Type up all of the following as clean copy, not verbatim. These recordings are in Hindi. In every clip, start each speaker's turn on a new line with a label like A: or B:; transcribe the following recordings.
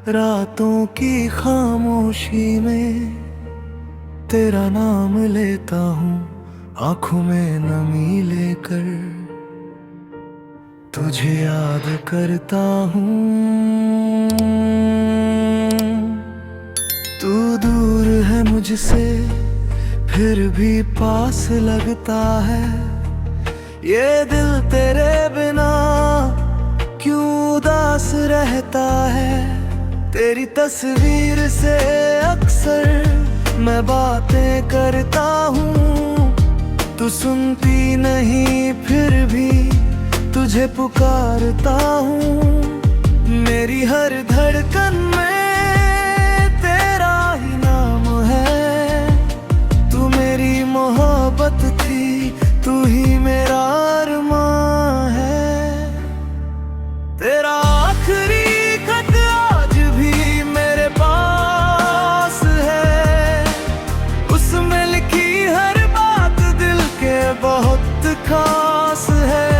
A: रातों की खामोशी में तेरा नाम लेता हूँ, आंखों में नमी लेकर तुझे याद करता हूँ। तू दूर है मुझसे फिर भी पास लगता है, ये दिल तेरे बिना क्यों उदास रहता है। तेरी तस्वीर से अक्सर मैं बातें करता हूँ, तू सुनती नहीं फिर भी तुझे पुकारता हूँ। मेरी हर धड़कन में तेरा ही नाम है, तू मेरी मोहब्बत थी, तू ही मेरा अरमां है। तेरा आखिरी खत आज भी मेरे पास है, उसमें लिखी हर बात दिल के बहुत खास है।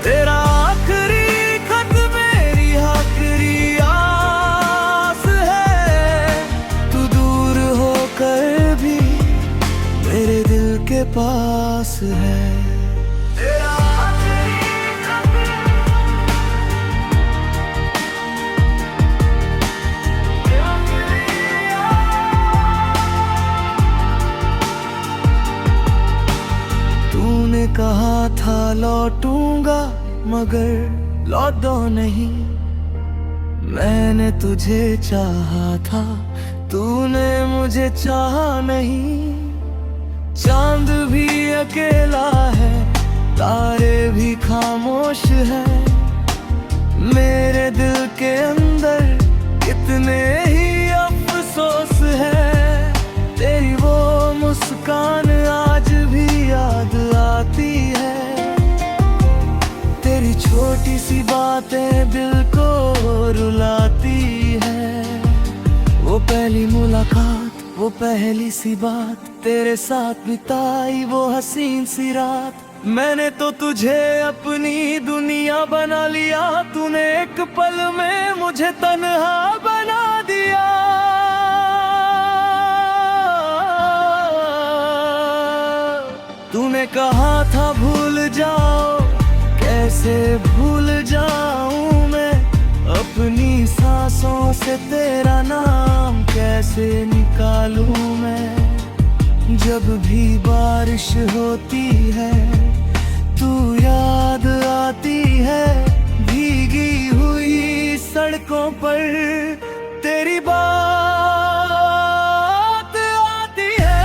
A: तेरा आखिरी खत मेरी आखिरी आस है, तू दूर होकर भी मेरे दिल के पास है। तूने कहा था लौटूंगा मगर लौटा नहीं, मैंने तुझे चाहा था तूने मुझे चाहा नहीं। चांद भी अकेला है, तारे भी खामोश है, मेरे दिल के अंदर कितने ही अफसोस है। तेरी वो मुस्कान आज भी याद आती है, तेरी छोटी सी बातें दिल को रुलाती है। वो पहली मुलाकात, वो पहली सी बात, तेरे साथ बिताई वो हसीन सी रात। मैंने तो तुझे अपनी दुनिया बना लिया, तूने एक पल में मुझे तन्हा बना दिया। तूने कहा था भूल जाओ, कैसे भूल जाऊं मैं, अपनी सांसों से तेरा नाम कैसे निकालूं मैं। जब भी बारिश होती है तू याद आती है, भीगी हुई सड़कों पर तेरी बात आती है।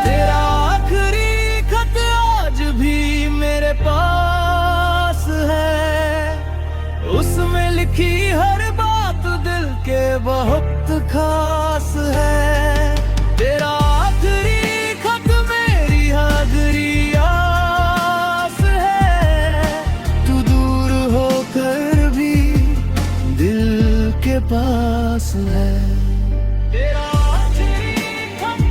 A: तेरा आखिरी खत आज भी मेरे पास है, उसमें लिखी हर बात दिल के बहुत खास है। तेरा आखिरी खत मेरी आखिरी आस है, तू दूर होकर भी दिल के पास है। तेरा आखिरी खत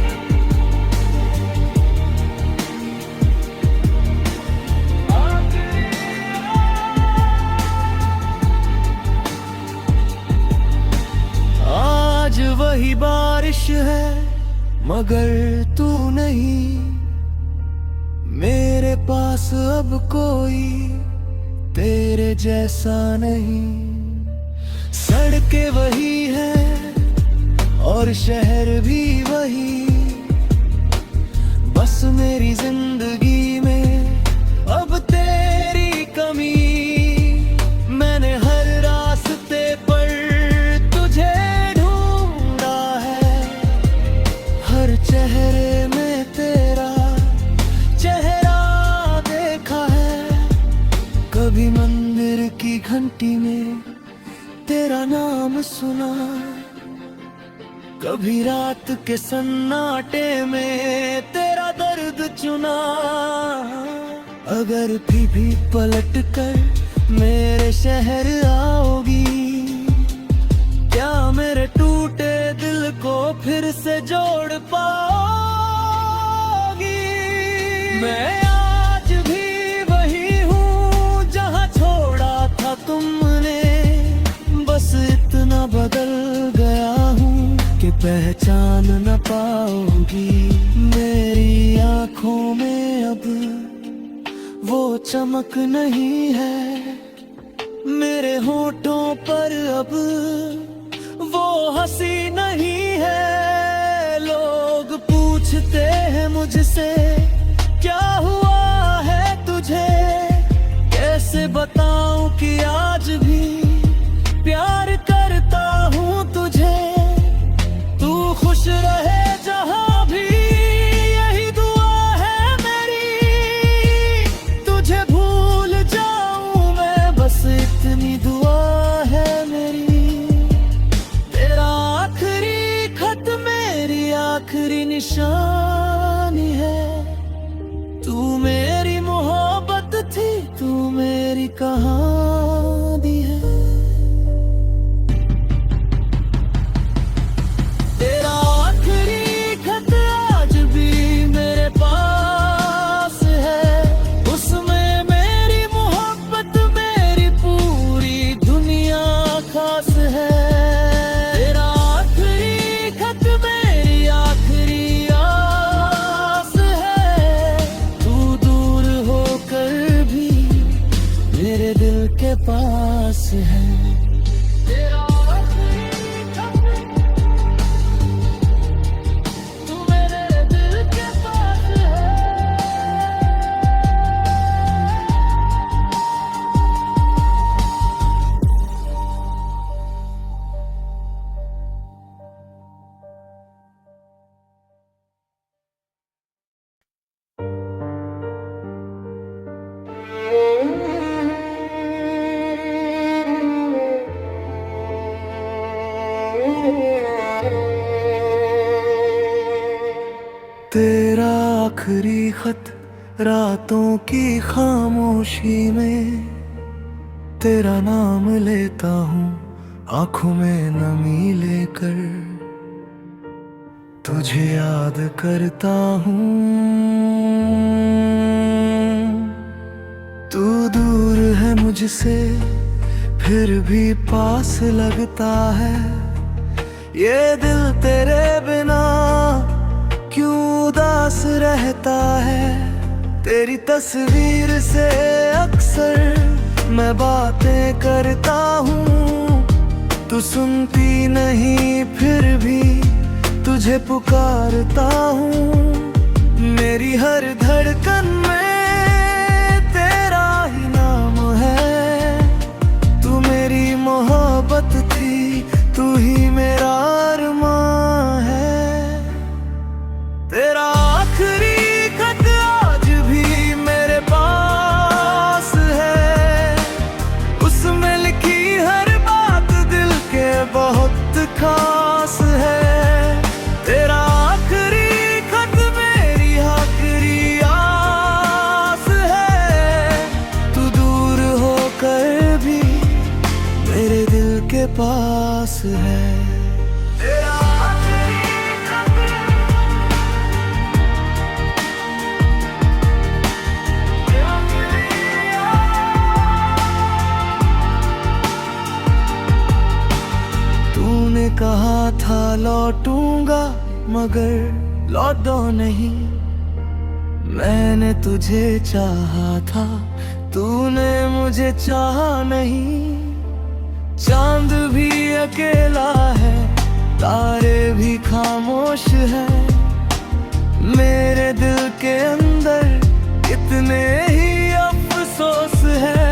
A: आज वही बारिश है मगर तू नहीं, मेरे पास अब कोई तेरे जैसा नहीं। सड़कें वही हैं और शहर भी वही, बस मेरी जिंदगी में अब तेरी कमी। मैंने हर रास्ते पर तुझे ढूंढा है, हर चेहरे में तेरा चेहरा देखा है। कभी मंदिर की घंटी में तेरा नाम सुना, कभी रात के सन्नाटे में तेरा दर्द चुना। अगर भी पलट कर मेरे शहर आओगी, क्या मेरे टूटे दिल दिल को फिर से जोड़ पाओगी। मैं आज भी वही हूँ जहाँ छोड़ा था तुमने, बस इतना बदल गया हूँ कि पहचान न पाओगी। मेरी आँखों में अब वो चमक नहीं है, मेरे होठों पर अब वो हंसी नहीं है। लोग पूछते हैं मुझसे क्या हुआ है तुझे, कैसे बताऊं कि आज भी प्यार करता हूँ तुझे। तू खुश रहे जहाँ भी, यही दुआ है मेरी। तुझे भूल जाऊं मैं, बस इतनी दुआ है मेरी। तेरा आखिरी खत मेरी आखिरी निशानी है। तू मेरी मोहब्बत थी, तू मेरी कहानी है। तेरा आखिरी खत आज भी मेरे पास है, उसमें मेरी मोहब्बत मेरी पूरी दुनिया खास है। तेरा आखिरी खत मेरी आखिरी आस है। तू दूर होकर भी मेरे दिल के पास है। तेरा आखिरी खत तू मेरे दिल के पास है। तेरा आखिरी खत रातों की खामोशी में, तेरा नाम लेता हूँ आंखों में नमी लेकर। तुझे याद करता हूँ, तू दूर है मुझसे फिर भी पास लगता है। ये दिल तेरे बिना क्यों उदास रहता है। तेरी तस्वीर से अक्सर मैं बातें करता हूँ, तू सुनती नहीं फिर भी तुझे पुकारता हूँ। मेरी हर धड़कन में तेरा ही नाम है। तू मेरी मोहब्बत थी, तू ही मेरा अरमान है। तेरा आखिरी खत आज भी मेरे पास है, उसमें लिखी हर बात दिल के बहुत खास है। तेरा आखिरी खत मेरी आखिरी आस है। तू दूर होकर भी मेरे दिल के पास है। तेरा आखिरी खत तूने कहा था लौटूंगा मगर लौटो नहीं। मैंने तुझे चाहा था, तूने मुझे चाहा नहीं। चांद भी अकेला है, तारे भी खामोश है। मेरे दिल के अंदर कितने ही अफसोस है।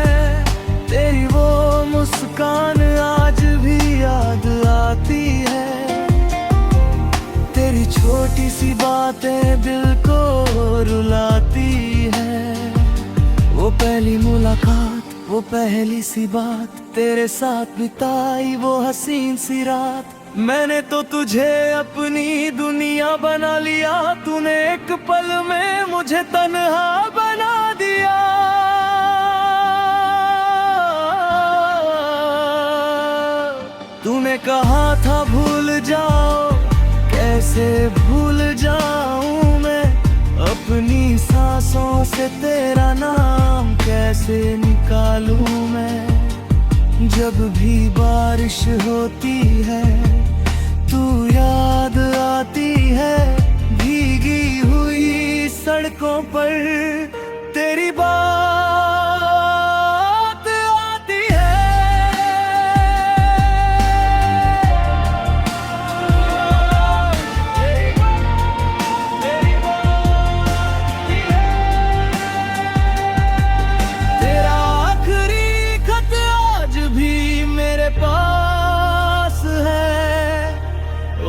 A: तेरी वो मुस्कान आज भी याद आती है। तेरी छोटी सी बातें दिल को रुलाती है। वो पहली मुलाकात, वो पहली सी बात, तेरे साथ बिताई वो हसीन सी रात। मैंने तो तुझे अपनी दुनिया बना लिया, तूने एक पल में मुझे तन्हा बना दिया। तूने कहा था भूल जाओ, भूल जाऊं मैं, अपनी सांसों से तेरा नाम कैसे निकालूं मैं। जब भी बारिश होती है तू याद आती है, भीगी हुई सड़कों पर तेरी बात आती है। तेरा आखिरी खत आज भी मेरे पास है,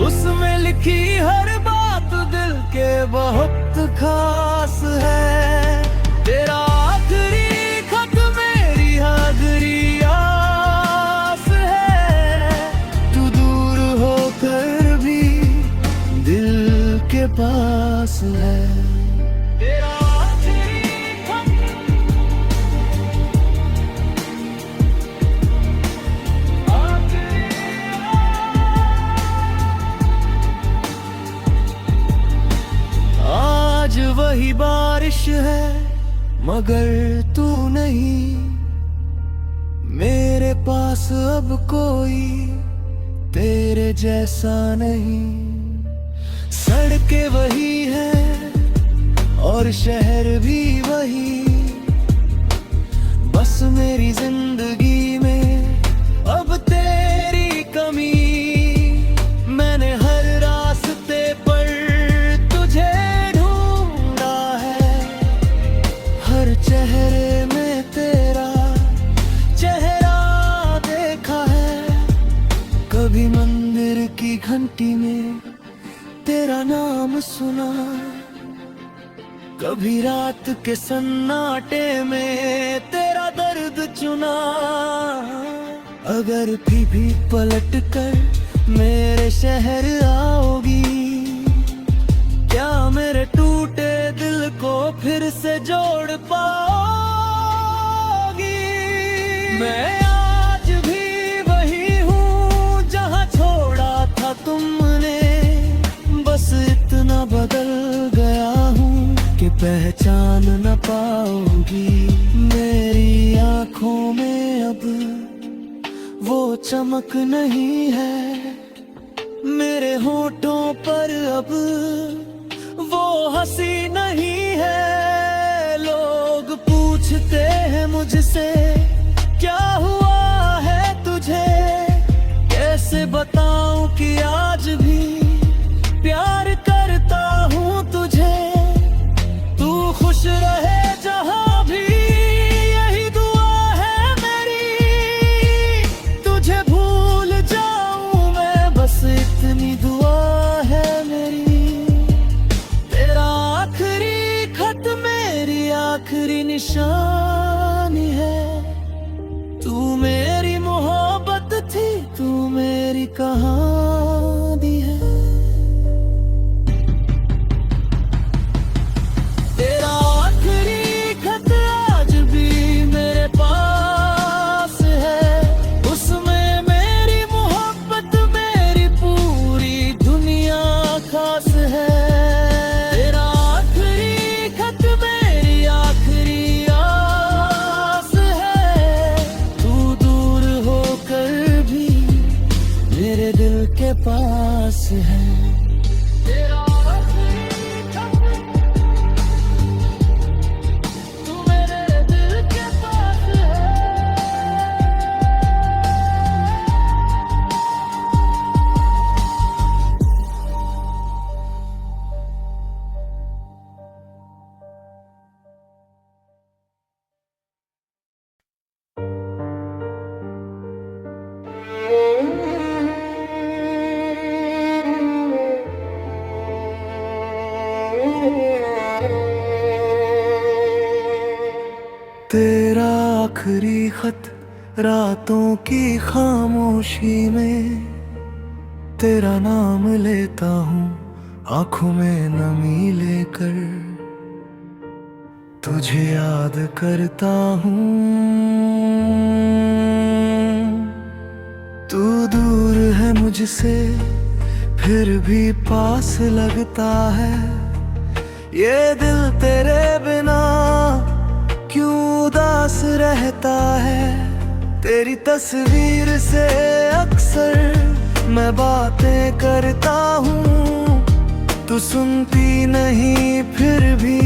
A: उसमें लिखी हर बात दिल के बहुत खास है। तेरा आखिरी खत मेरी आखिरी आस है, तू दूर होकर भी दिल के पास है। तेरा आखिरी खत आज वही बारिश है मगर तू नहीं, मेरे पास अब कोई तेरे जैसा नहीं। सड़कें वही है और शहर भी वही, बस मेरी जिंदगी में अब तेरी कमी। मैंने हर रास्ते पर तुझे ढूंढा है, हर चेहरे में तेरा चेहरा देखा है। कभी मंदिर की घंटी में तेरा नाम सुना, कभी रात के सन्नाटे में तेरा दर्द चुना। अगर भी पलट कर मेरे शहर आओगी, क्या मेरे टूटे दिल को फिर से जोड़ पाओगी। मैं आज भी वही हूँ जहाँ छोड़ा था तुमने, बस इतना बदल गया हूँ कि पहचान न पाओगी। मेरी आँखों में अब वो चमक नहीं है, मेरे होठों पर अब वो हंसी नहीं है। लोग पूछते हैं मुझसे क्या हुआ है तुझे, कैसे बताऊं कि आज भी प्यार करता हूँ तुझे। तू खुश रहे जहाँ भी यही दुआ है मेरी, तुझे भूल जाऊं मैं बस इतनी दुआ है मेरी। तेरा आखिरी खत मेरी आखिरी निशानी है, तू मेरी मोहब्बत थी, तू मेरी कहानी है। तेरा आखिरी खत आज भी मेरे पास है, उसमें मेरी मोहब्बत मेरी पूरी दुनिया खास है। तेरा आखिरी खत मेरी आखिरी आस है, तू दूर होकर भी मेरे दिल के पास है। तेरा आखिरी खत तू मेरे दिल के पास है। तेरा आखिरी खत रातों की खामोशी में, तेरा नाम लेता हूँ आंखों में नमी लेकर, तुझे याद करता हूँ। तू दूर है मुझसे फिर भी पास लगता है ये दिल तेरे बिना क्यों उदास रहता है। तेरी तस्वीर से अक्सर मैं बातें करता हूँ, तू सुनती नहीं फिर भी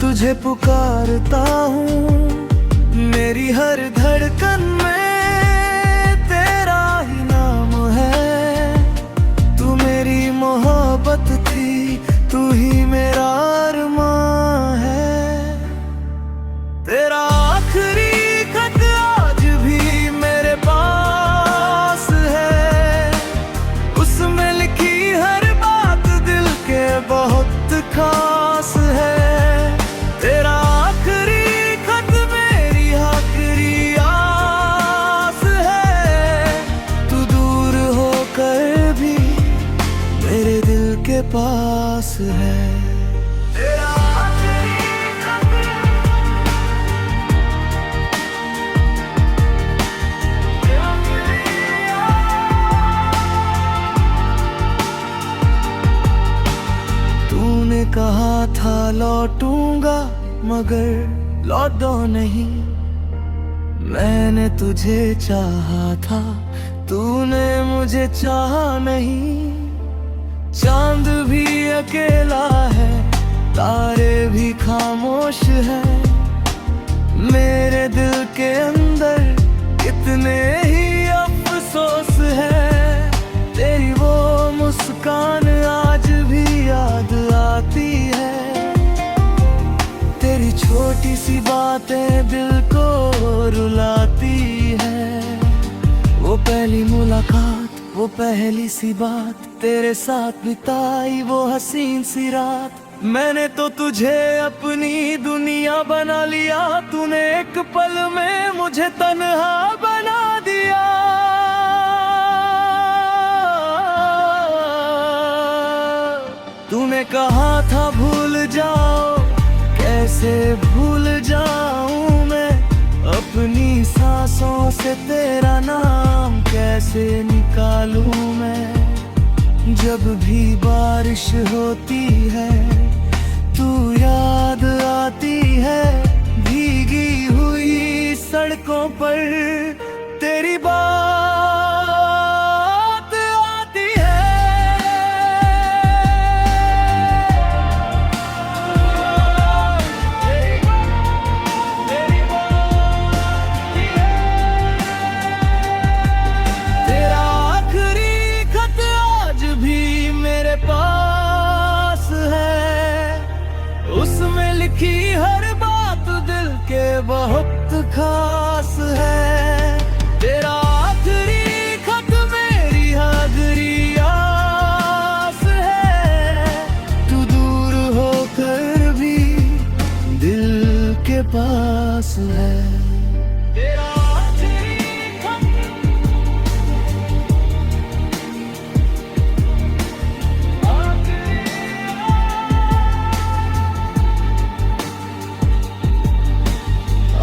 A: तुझे पुकारता हूँ। मेरी हर धड़कन में तेरा ही नाम है, तू मेरी मोहब्बत थी, तू ही मेरा अरमान है। तेरा आखिरी खत आज भी मेरे पास है, उसमें लिखी हर बात दिल के बहुत खास है। तेरा आखिरी खत मेरी आखिरी आस है, तू दूर होकर भी मेरे दिल के पास है। तेरा आखिरी खत तूने कहा था लौटूंगा मगर लौटो नहीं, मैंने तुझे चाहा था तूने मुझे चाहा नहीं। चांद भी अकेला है, तारे भी खामोश है, मेरे दिल के अंदर कितने ही अफसोस है। तेरी वो मुस्कान आज भी याद आती है, तेरी छोटी सी बातें दिल को रुलाती है। वो पहली मुलाकात, वो पहली सी बात, तेरे साथ बिताई वो हसीन सी रात। मैंने तो तुझे अपनी दुनिया बना लिया, तूने एक पल में मुझे तन्हा बना दिया। तूने कहा था भूल जाओ, कैसे भूल जाऊं मैं, अपनी सांसों से तेरा नाम कैसे निकालूं मैं। जब भी बारिश होती है तू याद आती है, भीगी हुई सड़कों पर तेरी बात आती है। तेरा आखिरी खत आज भी मेरे पास है, उसमें लिखी हर बात दिल के बहुत खास है। तेरा आखिरी खत मेरी आखिरी आस है, तू दूर होकर भी दिल के पास है। तेरा आखिरी खत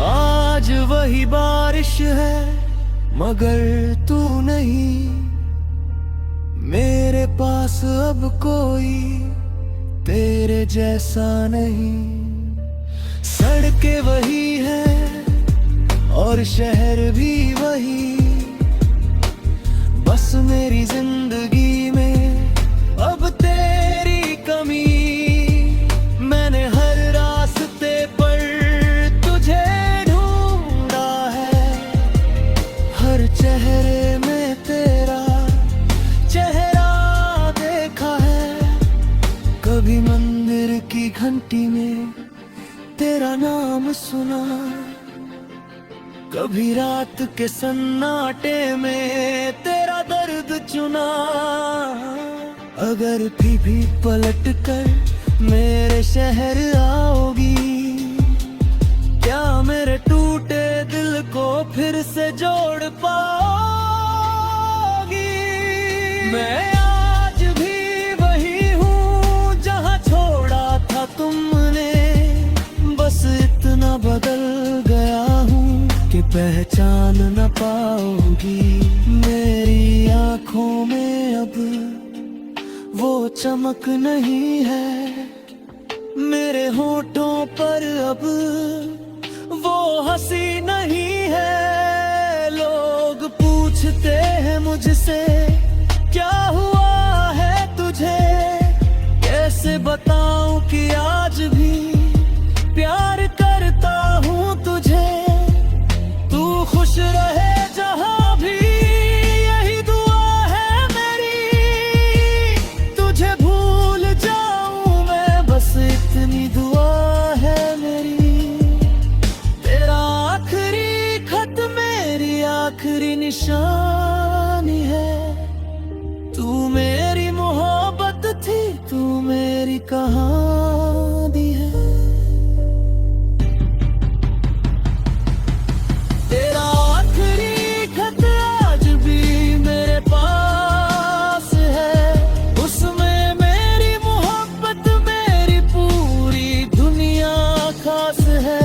A: आज वही बारिश है मगर तू नहीं, मेरे पास अब कोई तेरे जैसा नहीं। सड़कें वही हैं और शहर भी वही, बस मेरी जिंदगी में अब तेरी कमी। मैंने हर रास्ते पर तुझे ढूंढा है, हर चेहरे में तेरा चेहरा देखा है। कभी मंदिर की घंटी में तेरा नाम सुना, कभी रात के सन्नाटे में तेरा दर्द चुना। अगर भी पलट कर मेरे शहर आओगी, क्या मेरे टूटे दिल को फिर से जोड़ पाओगी। मैं आज भी वही हूँ जहाँ छोड़ा था तुमने, बस इतना बदल गया हूँ कि पहचान न पाओगी। मेरी आँखों में अब चमक नहीं है, मेरे होठों पर अब वो हंसी नहीं है। लोग पूछते हैं मुझसे क्या हुआ है तुझे, कैसे बताऊं कि आज भी प्यार करता हूँ तुझे। तू खुश रहे जहाँ भी, यही दुआ है मेरी। तुझे भूल जाऊं मैं, बस इतनी दुआ है मेरी। तेरा आखिरी खत मेरी आखिरी निशानी है। तू मेरी मोहब्बत थी, तू मेरी कहानी है। तेरा आखिरी खत आज भी मेरे पास है, उसमें मेरी मोहब्बत मेरी पूरी दुनिया खास है।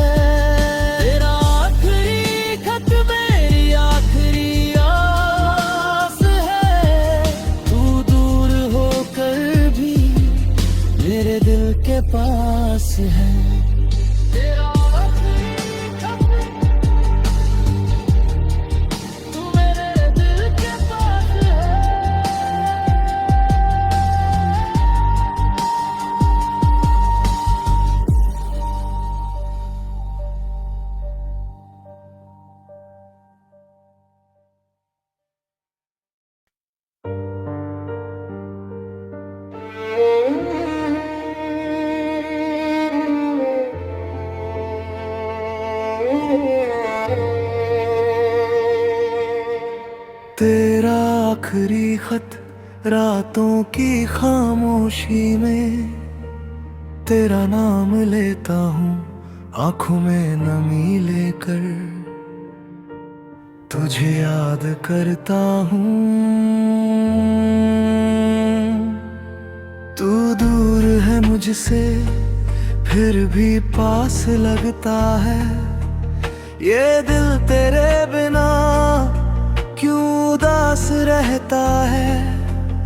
A: तेरा आखिरी खत मेरी आखिरी आस है। तू दूर होकर भी मेरे दिल के पास है। तेरा आखिरी खत तू मेरे दिल के पास है। तेरा आखिरी खत रातों की खामोशी में, तेरा नाम लेता हूँ आंखों में नमी लेकर। तुझे याद करता हूँ, तू दूर है मुझसे फिर भी पास लगता है। ये दिल तेरे बिना क्यों उदास रहता है।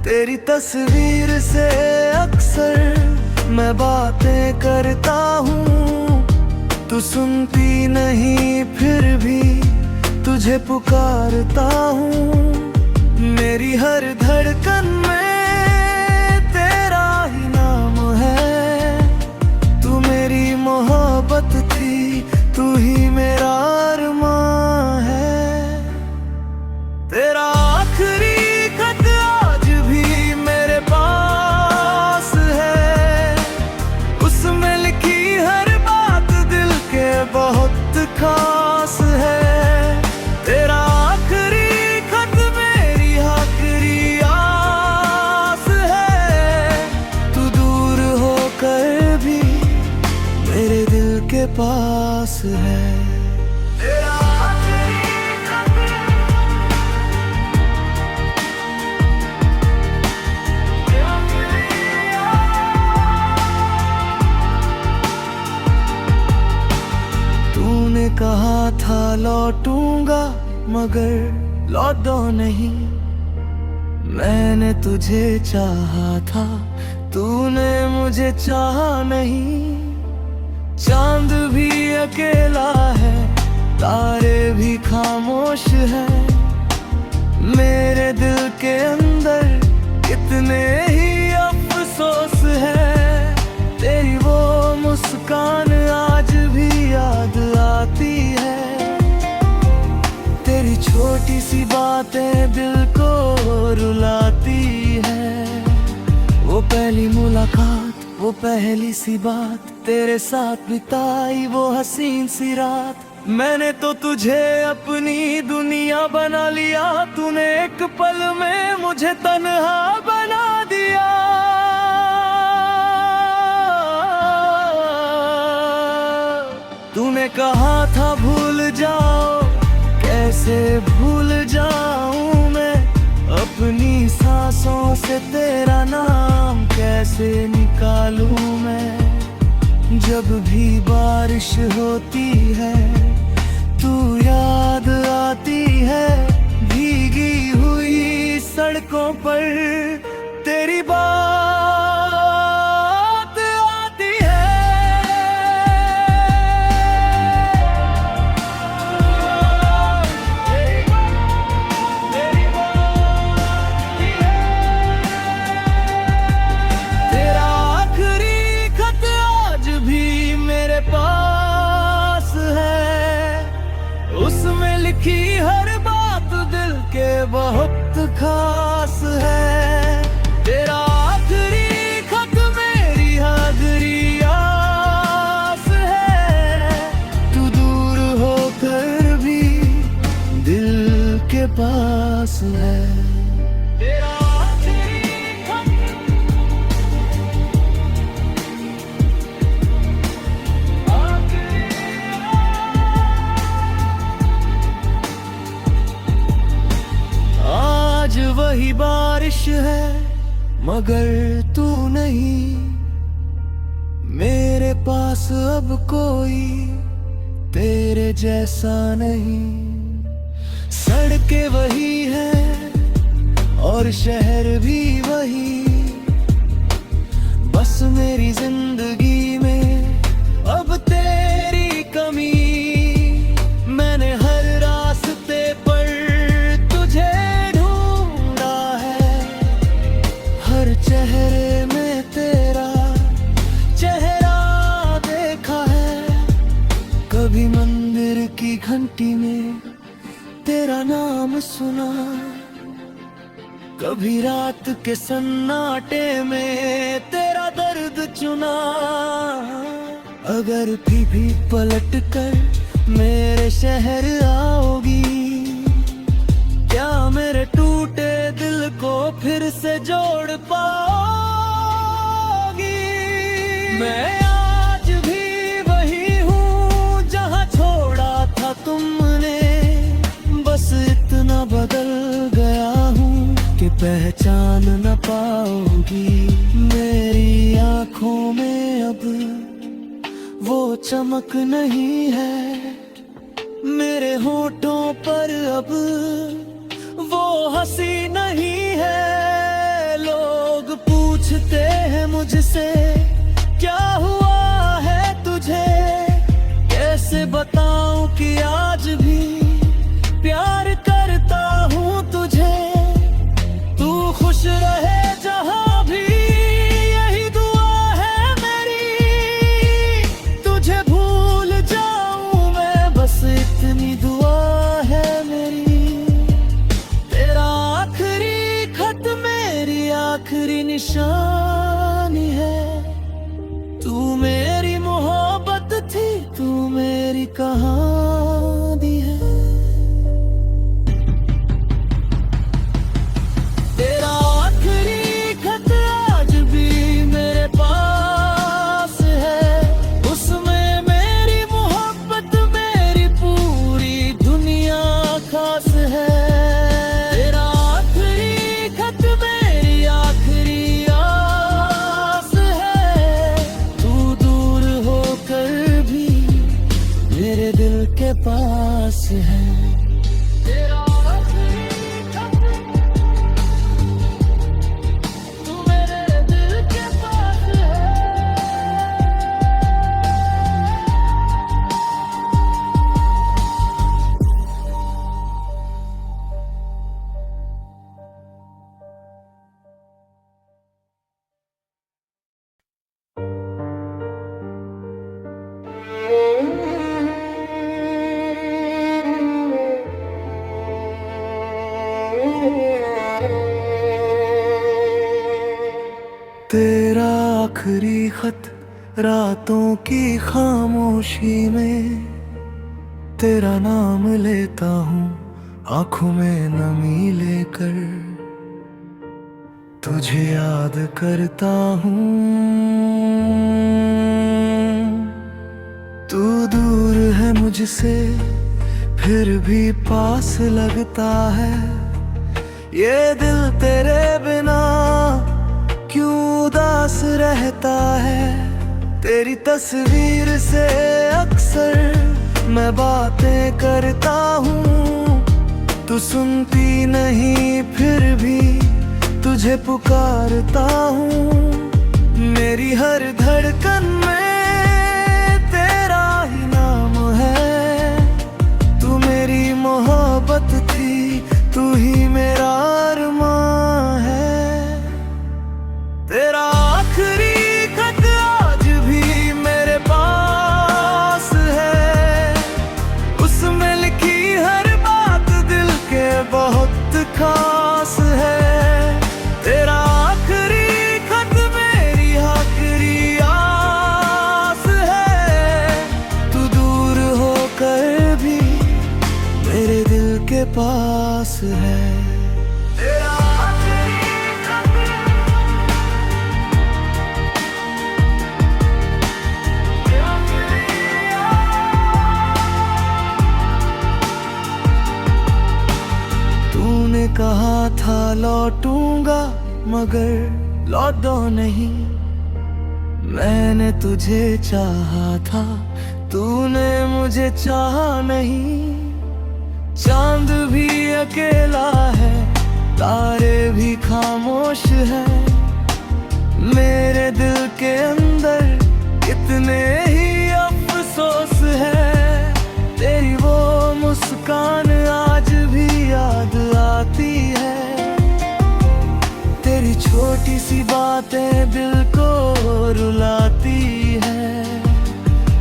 A: तेरी तस्वीर से अक्सर मैं बातें करता हूँ, तू सुनती नहीं फिर भी तुझे पुकारता हूँ। मेरी हर धड़कन में तेरा ही नाम है। तू मेरी मोहब्बत थी, तू ही मेरा अरमान है। तेरा आखिरी खत आज भी मेरे पास है, उसमें लिखी हर बात दिल के बहुत खास है। तेरा आखिरी खत मेरी आखिरी आस है। तू दूर होकर भी मेरे दिल के पास है। तेरा कहा था लौटूंगा मगर लौटो नहीं। मैंने तुझे चाहा था, तूने मुझे चाहा नहीं। चांद भी अकेला है, तारे भी खामोश है। मेरे दिल के अंदर कितने ही अफसोस है। तेरी वो मुस्कान आज भी याद आती है। तेरी छोटी सी बातें दिल को रुलाती है। वो पहली मुलाकात, वो पहली सी बात, तेरे साथ बिताई वो हसीन सी रात। मैंने तो तुझे अपनी दुनिया बना लिया, तूने एक पल में मुझे तन्हा बना दिया। तूने कहा था भूल जाओ, कैसे भूल जाऊं मैं। अपनी सांसों से तेरा नाम कैसे निकालूं मैं। जब भी बारिश होती है तू याद आती है। भीगी हुई सड़कों पर तेरी बात पास है। तेरा आखिरी खत, आज वही बारिश है मगर तू नहीं, मेरे पास अब कोई तेरे जैसा नहीं। सड़कें वही हैं और शहर भी वही, बस मेरी जिंदगी में अब तेरी कमी। मैंने हर रास्ते पर तुझे ढूंढा है, हर चेहरे में तेरा चेहरा देखा है। कभी मंदिर की घंटी में तेरा नाम सुना, कभी रात के सन्नाटे में तेरा दर्द चुना। अगर भी पलट कर मेरे शहर आओगी, क्या मेरे टूटे दिल को फिर से जोड़ पाओगी? मैं आज भी वही हूँ जहाँ छोड़ा था तुमने, बस इतना बदल गया हूँ कि पहचान न पाओगी। मेरी आँखों में अब वो चमक नहीं है, मेरे होठों पर अब वो हंसी नहीं है। लोग पूछते हैं मुझसे क्या हुआ है तुझे, कैसे बताऊं कि आज भी प्यार करता हूँ तुझे। तू खुश रहे जहाँ भी, यही दुआ है मेरी। तुझे भूल जाऊं मैं, बस इतनी दुआ है मेरी। तेरा आखिरी खत मेरी आखिरी निशानी है। तू मेरी मोहब्बत थी, तू मेरी कहानी है। तेरा आखिरी खत आज भी मेरे पास है, उसमें मेरी मोहब्बत मेरी पूरी दुनिया खास है। तेरा आखिरी खत मेरी आखिरी आस है, तू दूर होकर भी मेरे दिल के पास है। तेरा तेरा आखिरी खत रातों की खामोशी में, तेरा नाम लेता हूँ आंखों में नमी लेकर। तुझे याद करता हूँ, तू दूर है मुझसे फिर भी पास लगता है। ये दिल तेरे बिना क्यों उदास रहता है। तेरी तस्वीर से अक्सर मैं बातें करता हूँ, तू सुनती नहीं फिर भी तुझे पुकारता हूँ। मेरी हर धड़कन में तेरा ही नाम है। तू मेरी मोहब्बत थी, तू ही मेरा अरमां है। तेरा आखिरी खत आज भी मेरे पास है, उसमें लिखी हर बात दिल के बहुत खास है। तेरा आखिरी खत मेरी आखिरी आस है, तू दूर होकर भी मेरे दिल के पास है। लौटूंगा मगर लौटो नहीं। मैंने तुझे चाहा था, तूने मुझे चाहा नहीं। चांद भी अकेला है, तारे भी खामोश है। मेरे दिल के अंदर कितने ही अफसोस है। तेरी वो मुस्कान आज भी याद आती है। तेरी छोटी सी बातें दिल को रुलाती है।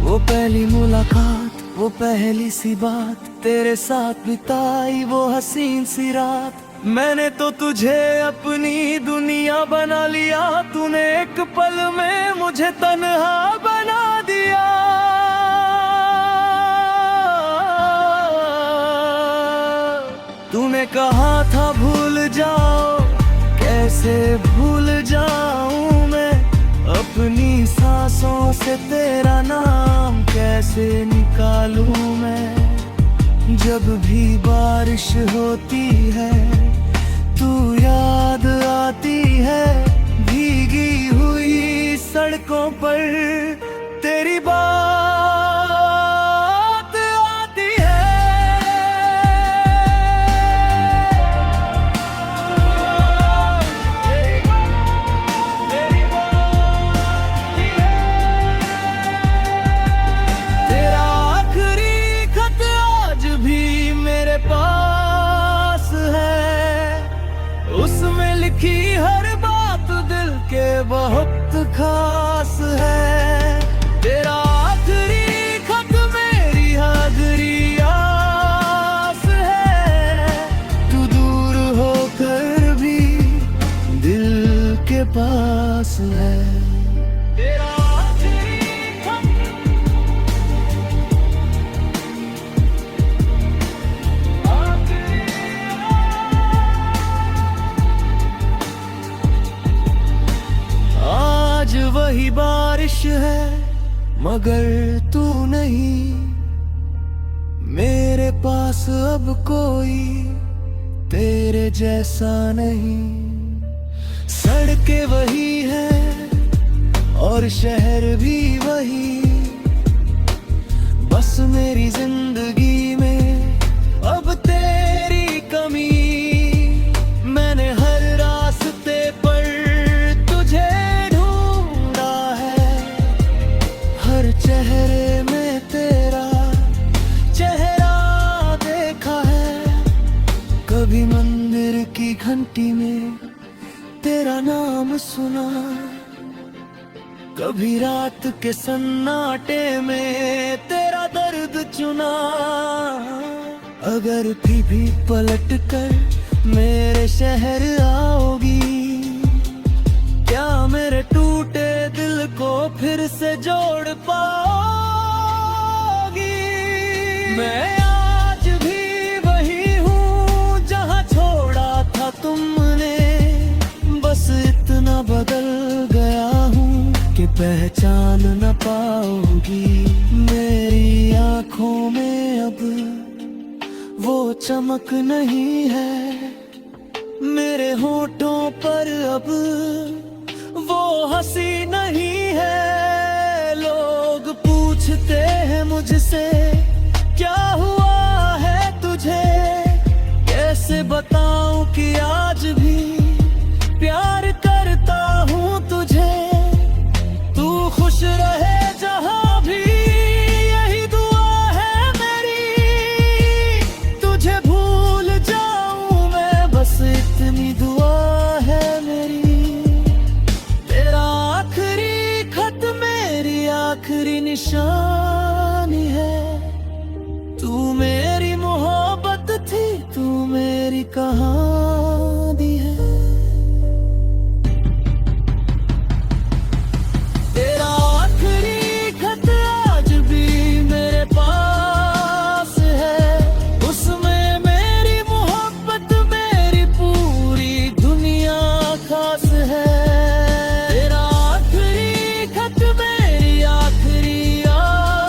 A: वो पहली मुलाकात, वो पहली सी बात, तेरे साथ बिताई वो हसीन सी रात। मैंने तो तुझे अपनी दुनिया बना लिया, तूने एक पल में मुझे तन्हा बना दिया। तूने कहा था भूल जाओ, कैसे भूल जाऊं मैं। अपनी सांसों से तेरा नाम कैसे निकालूं मैं। जब भी बारिश होती है, तू याद आती है। भीगी हुई सड़कों पर तेरी बात आती है। तेरा आखिरी खत आज भी मेरे पास है। उसमें लिखी हर बात दिल के बहुत खास है। तेरा आखिरी खत मेरी आखिरी आस है। तू दूर होकर भी दिल के पास है। तेरा आखिरी खत आज वही बारिश है मगर तू नहीं। मेरे पास अब कोई तेरे जैसा नहीं। सड़कें वही हैं और शहर भी वही। बस मेरी जिंदगी में अब तेरी कमी। मैंने हर रास्ते पर तुझे ढूंढा है। हर चेहरे में तेरा चेहरा देखा है। कभी मंदिर की घंटी में तेरा नाम सुना। कभी रात के सन्नाटे में तेरा दर्द चुना। अगर भी पलट कर मेरे शहर आओगी, क्या मेरे टूटे दिल को फिर से जोड़ पाओगी। मैं आज भी वही हूँ जहाँ छोड़ा था तुमने। बस इतना बदल गया हूँ कि पहचान न पाओगी। मेरी आँखों में अब वो चमक नहीं है। मेरे होठों पर अब वो हंसी नहीं है। लोग पूछते हैं मुझसे क्या हुआ है तुझे। कैसे बताऊं कि आज भी प्यार करता हूँ तुझे। तू खुश रहे जहाँ भी यही दुआ है मेरी। तुझे भूल जाऊं मैं बस इतनी दुआ है मेरी। तेरा आखिरी खत मेरी आखिरी निशानी है। तू मेरी मोहब्बत थी, तू मेरी कहानी है। तेरा आखिरी खत आज भी मेरे पास है। उसमें मेरी मोहब्बत मेरी पूरी दुनिया खास है। तेरा आखिरी खत मेरी आखिरी याद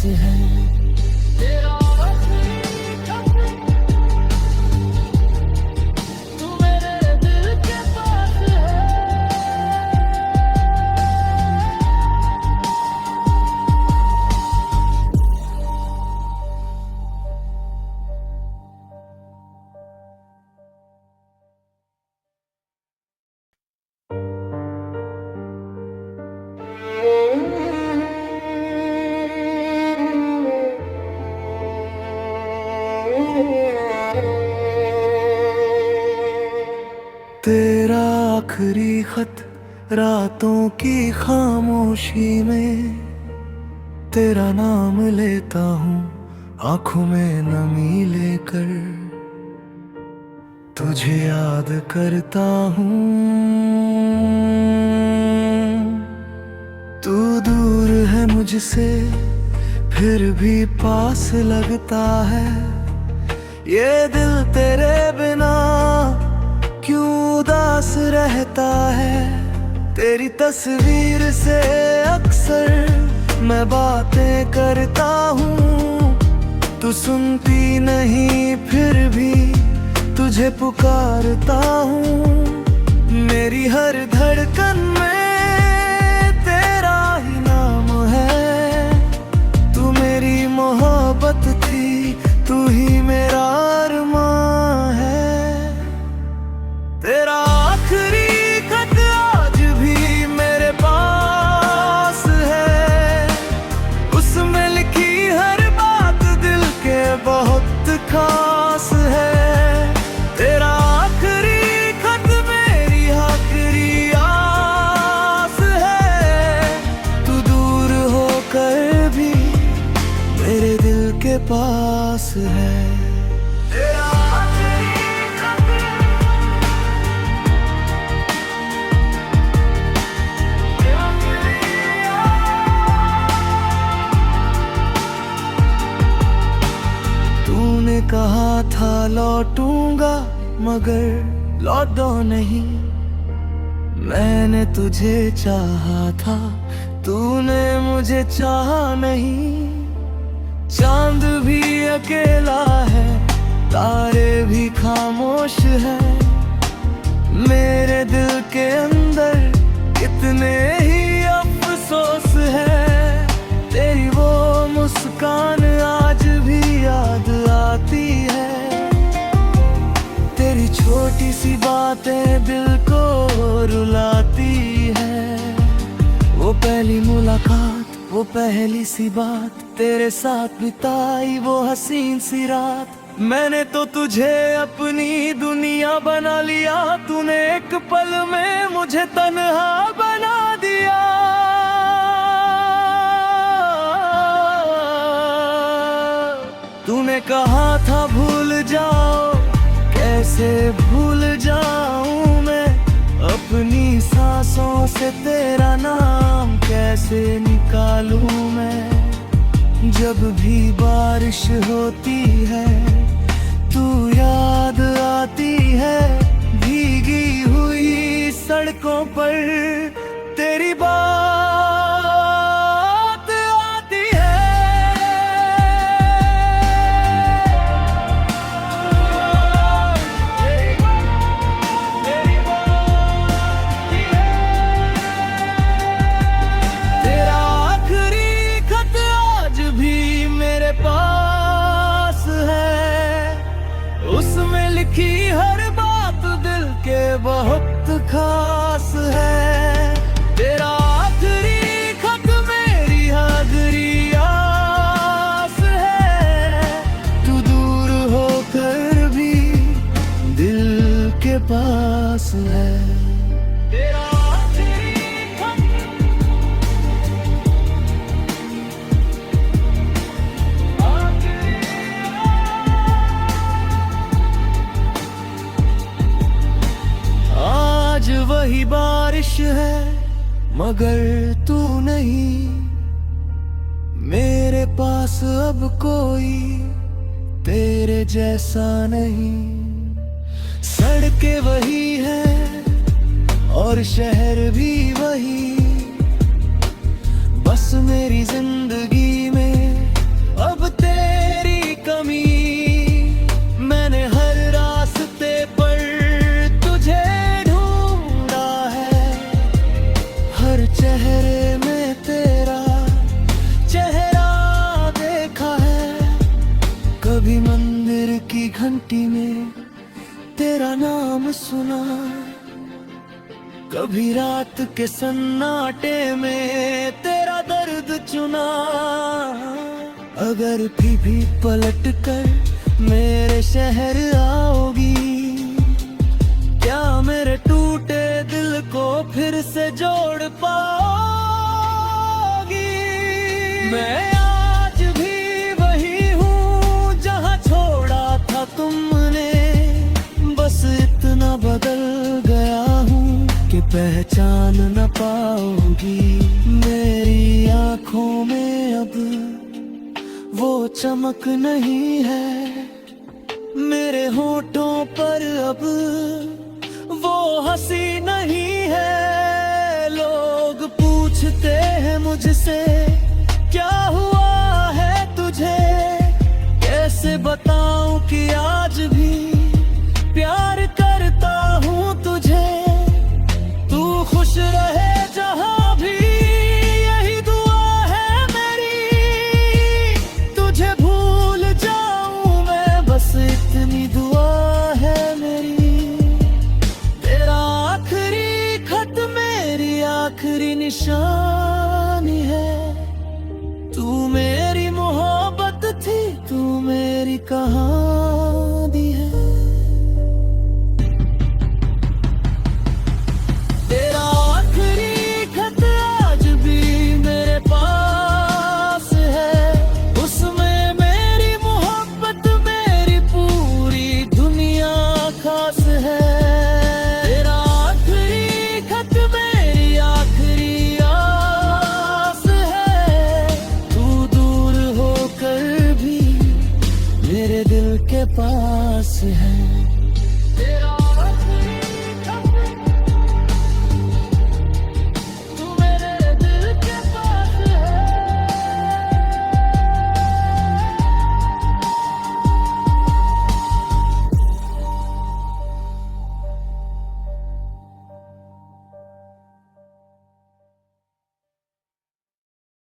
A: है। तू मेरे दिल के पास है। तेरा आखिरी खत रातों की खामोशी में, तेरा नाम लेता हूँ आंखों में नमी लेकर, तुझे याद करता हूँ। तू दूर है मुझसे फिर भी पास लगता है, ये दिल तेरे बिना क्यों उदास रहता है। तेरी तस्वीर से अक्सर मैं बातें करता हूँ, तू सुनती नहीं फिर भी तुझे पुकारता हूँ। मेरी हर धड़कन में तेरा ही नाम है, तू मेरी मोहब्बत थी, तू ही मेरा अरमान है। तेरा आखिरी खत आज भी मेरे पास है, उसमें लिखी हर बात दिल के बहुत खास है। तेरा आखिरी खत मेरी आखिरी आस है, तू दूर होकर भी मेरे दिल के पास है। तूने कहा था लौटूंगा मगर लौटो नहीं, मैंने तुझे चाहा था तूने मुझे चाहा नहीं। चांद भी अकेला है, तारे भी खामोश है, मेरे दिल के अंदर कितने ही अफसोस है। तेरी वो मुस्कान आज भी याद आती है, तेरी छोटी सी बातें दिल को रुलाती है। वो पहली मुलाकात, वो पहली सी बात, तेरे साथ बिताई वो हसीन सी रात। मैंने तो तुझे अपनी दुनिया बना लिया, तूने एक पल में मुझे तन्हा बना दिया। तूने कहा था भूल जाओ, कैसे भूल जाऊं मैं, अपनी सांसों से तेरा नाम कैसे निकालूं मैं। जब भी बारिश होती है तू याद आती है, भीगी हुई सड़कों पर तेरी बात आती है। तेरा आखिरी खत आज भी मेरे पास है, उसमें लिखी हर बात दिल के बहुत खास है। तेरा आखिरी खत मेरी आखिरी आस है, तू दूर होकर भी दिल के पास है। तेरा आखिरी खत आज वही बारिश है मगर तू नहीं, मेरे पास अब कोई तेरे जैसा नहीं। सड़कें वही हैं और शहर भी वही, बस मेरी जिंदगी में घंटी में तेरा नाम सुना, कभी रात के सन्नाटे में तेरा दर्द चुना। अगर भी पलट कर मेरे शहर आओगी, क्या मेरे टूटे दिल को फिर से जोड़ पाओगी? मैं आज भी वही हूँ जहाँ छोड़ा था तुमने, बस इतना बदल गया हूँ कि पहचान न पाओगी। मेरी आँखों में अब वो चमक नहीं है, मेरे होठों पर अब वो हंसी नहीं है। लोग पूछते हैं मुझसे क्या हुआ है तुझे, कैसे बताऊं कि आज भी प्यार करता हूँ तुझे। तू खुश रहे जहाँ भी, यही दुआ है मेरी। तुझे भूल जाऊं मैं, बस इतनी दुआ है मेरी। तेरा आखिरी खत मेरी आखिरी निशानी है। तू मेरी मोहब्बत थी, तू मेरी कहानी है। तेरा आखिरी खत आज भी मेरे पास है, उसमें मेरी मोहब्बत मेरी पूरी दुनिया खास है। तेरा आखिरी खत मेरी आखिरी आस है, तू दूर होकर भी मेरे दिल के पास है।